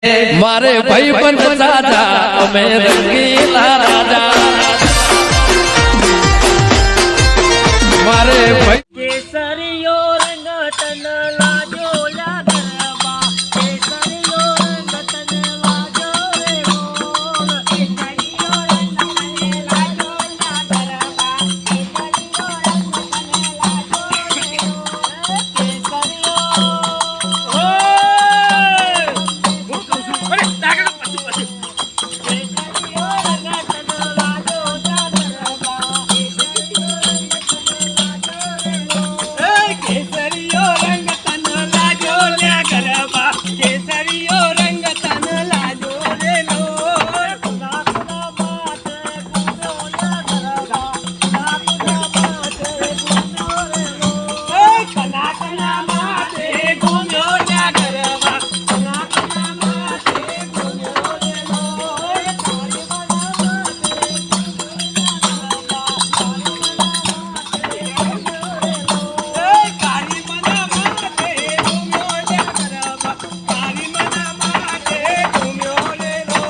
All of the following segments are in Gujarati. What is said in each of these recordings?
મારે ભાઈ પણ રાજા અમે રંગીલા રાજા મારે ભાઈ કેસરીયો રંગ તન લાજો લાગરબા કેસરીયો રંગ તન લાજો રે મોર કેસરીયો રંગ તન લાજો લાગરબા કેસરીયો રંગ તન લાજો રે મોર કેસરીયો હું કહું છું અરે ડાગડા પછી કેસરીયો રંગ તન લાજો લાગરબા કેસરીયો રંગ તન લાજો લે ગરબા કેસરીયો રંગ તન લાજો લે લો નાકના માથે ગુંજો લે ગરબા નાકના માથે ગુંજો રે લો નાકના માથે ગુંજો લે ગરબા નાકના માથે ગુંજો લે લો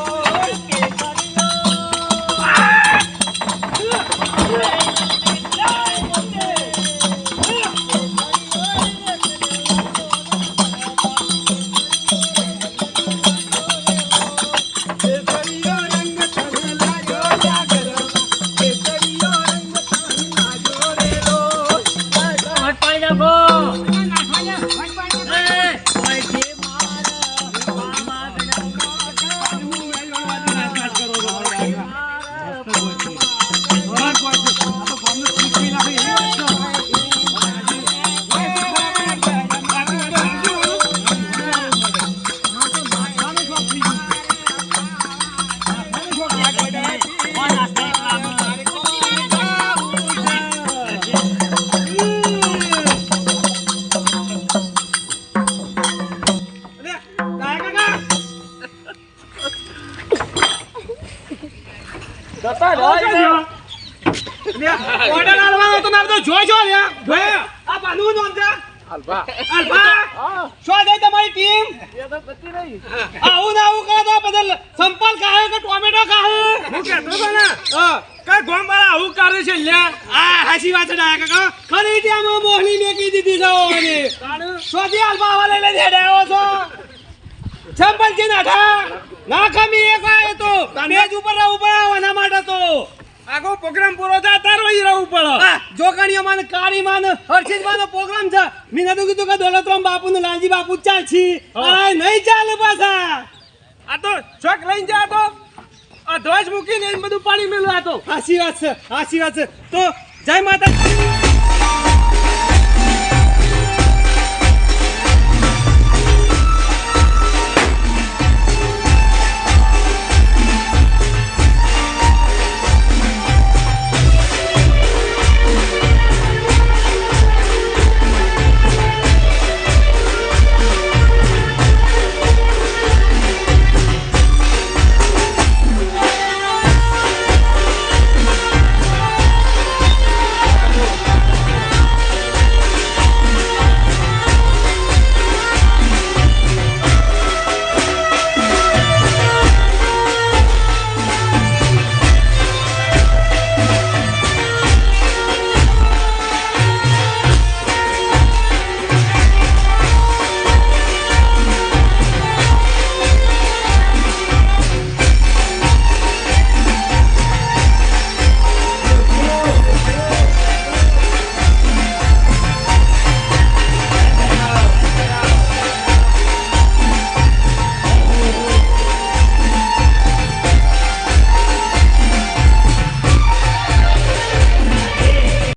તારી મના માથે ઓર્ડર આલવાનો તો નામ તો જો ને આ બાનું નામ છે અલ્ફા શું દે તમારી ટીમ એ તો પતી રહી આવું ના આવું કરે તો બદલ સંપલ ખાય કે ટોમેટો ખાય હું કહેતો તો ને કઈ ગોમ વાળા આવું કરે છે લે આ હાસી વાત છે કાકા ખરી ત્યાં મોહલી મેકી દીધી છે ઓને સોધી અલ્ફા વાલે લઈ દેડાયો છો સંપલ કે ના ખમી એક આય તો મેજ ઉપર આવવાના માટે તો આગો પ્રોગ્રામ પૂરો થાય તારો ઈ રહું પડે જોગણીઓ માન કાળી માન હર્ષિત માનો પ્રોગ્રામ છે મીના તો કીધું કે દોલતરામ બાપુ ને લાલજી બાપુ ચાલછી અરે નહીં ચાલે પાછા આ તો ચોક લઈને જા તો આ ધ્વજ મૂકીને બધું પાણી મેલું આ તો હાસી વાત છે તો જય માતા